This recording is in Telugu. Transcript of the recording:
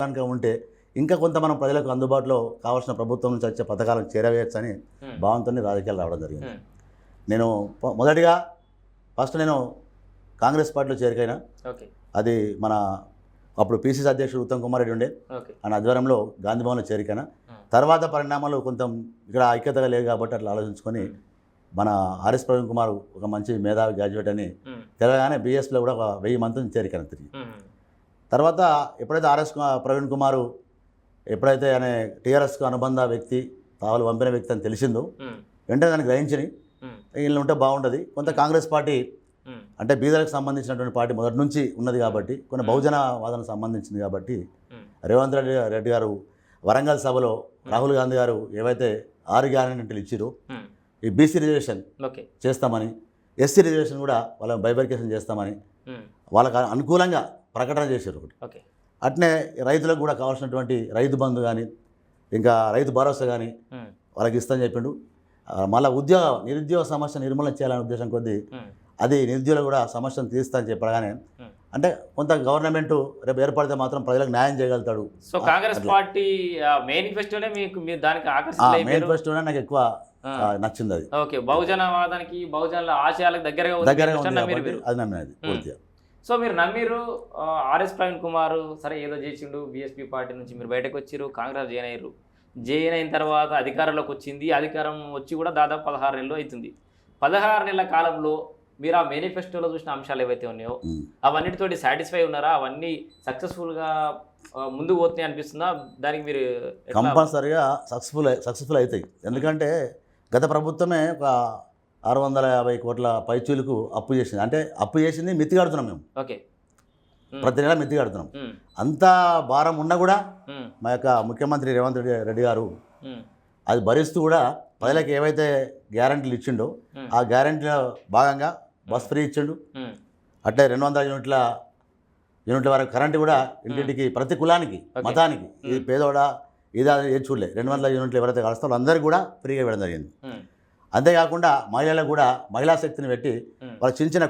కనుక ఉంటే ఇంకా కొంత మనం ప్రజలకు అందుబాటులో కావాల్సిన ప్రభుత్వం నుంచి వచ్చే పథకాలను చేరవేయచ్చని భావంతో రాజకీయాలు రావడం జరిగింది. నేను మొదటిగా ఫస్ట్ నేను కాంగ్రెస్ పార్టీలో చేరికైనా. అది మన అప్పుడు పిసిసి అధ్యక్షుడు ఉత్తమ్ కుమార్ రెడ్డి ఉండే ఆయన ఆధ్వర్యంలో గాంధీ భవన్లో చేరికైనా. తర్వాత పరిణామాలు కొంత ఇక్కడ ఐక్యతగా లేదు కాబట్టి అట్లా ఆలోచించుకొని మన ఆర్ఎస్ ప్రవీణ్ కుమార్ ఒక మంచి మేధావి గ్రాడ్యుయేట్ అని తెలంగాణ బీఎస్లో కూడా ఒక 1000 మందిని చేరికైనా తిరిగి. తర్వాత ఎప్పుడైతే ఆర్ఎస్ ప్రవీణ్ కుమారు ఎప్పుడైతే ఆయన టీఆర్ఎస్కు అనుబంధ వ్యక్తి తావలు పంపిన వ్యక్తి అని తెలిసిందో వెంటనే దాన్ని గ్రహించి వీళ్ళు ఉంటే బాగుంటుంది. కొంత కాంగ్రెస్ పార్టీ అంటే బీదలకు సంబంధించినటువంటి పార్టీ మొదటి నుంచి ఉన్నది కాబట్టి కొన్ని బహుజన వాదనకు సంబంధించింది కాబట్టి రేవంత్ రెడ్డి గారు వరంగల్ సభలో రాహుల్ గాంధీ గారు ఏవైతే 6 గ్యారెంటీలు ఇచ్చిరో ఈ బీసీ రిజర్వేషన్ చేస్తామని, ఎస్సీ రిజర్వేషన్ కూడా వాళ్ళని బైబర్కేషన్ చేస్తామని వాళ్ళకి అనుకూలంగా ప్రకటన చేశారు ఒకటి. అట్నే రైతులకు కూడా కావాల్సినటువంటి రైతు బంధు కానీ ఇంకా రైతు భరోసా కానీ వాళ్ళకి ఇస్తామని చెప్పిండు. మళ్ళీ నిరుద్యోగ సమస్య నిర్మూలన చేయాలనే ఉద్దేశం కొద్దీ అది నిరుద్యోగులు కూడా సమస్యను తీస్తానని చెప్పగానే అంటే కొంత గవర్నమెంట్ రేపు ఏర్పడితే మాత్రం ప్రజలకు న్యాయం చేయగలుగుతాడు. సో కాంగ్రెస్ పార్టీ మేనిఫెస్టోనే మీరు దానికి మేనిఫెస్టోనే నాకు ఎక్కువ నచ్చింది. అది ఓకే, బహుజనవాదానికి బహుజనుల ఆశయాలకు దగ్గరగా అది నమ్మేది పూర్తిగా. సో మీరు నమ్మిరు ఆర్ఎస్ ప్రవీణ్ కుమార్ సరే ఏదో చేసిండు, బీఎస్పీ పార్టీ నుంచి మీరు బయటకు వచ్చిరు, కాంగ్రెస్ జాయిన్ అయిన తర్వాత అధికారంలోకి వచ్చింది. అధికారం వచ్చి కూడా దాదాపు 16 నెలలు అవుతుంది. 16 నెలల కాలంలో మీరు ఆ మేనిఫెస్టోలో చూసిన అంశాలు ఏవైతే ఉన్నాయో అవన్నిటితోటి సాటిస్ఫై ఉన్నారా? అవన్నీ సక్సెస్ఫుల్గా ముందుకు పోతున్నాయి అనిపిస్తుందా? దానికి మీరు కంపల్సరీగా సక్సెస్ఫుల్ అవుతాయి. ఎందుకంటే గత ప్రభుత్వమే ఒక 650 కోట్ల పైచీలకు అప్పు చేసింది. అంటే అప్పు చేసింది మిత్తి కడుతున్నాం మేము. ఓకే, ప్రతి నెల మిత్తి కడుతున్నాం. అంత భారం ఉన్నా కూడా మా యొక్క ముఖ్యమంత్రి రేవంత్ రెడ్డి గారు అది భరిస్తూ కూడా ప్రజలకు ఏవైతే గ్యారంటీలు ఇచ్చిండో ఆ గ్యారంటీలో భాగంగా బస్ ఫ్రీ ఇచ్చిండు. అట్లే 200 యూనిట్ల వరకు కరెంటు కూడా ఇంటింటికి ప్రతి కులానికి మతానికి ఇది పేదోడా ఇది ఏది చూడలే 200 యూనిట్లు ఎవరైతే కలుస్తారో అందరికీ కూడా ఫ్రీగా ఇవ్వడం జరిగింది. అంతేకాకుండా మహిళలకు కూడా మహిళా శక్తిని పెట్టి వాళ్ళ చిన్న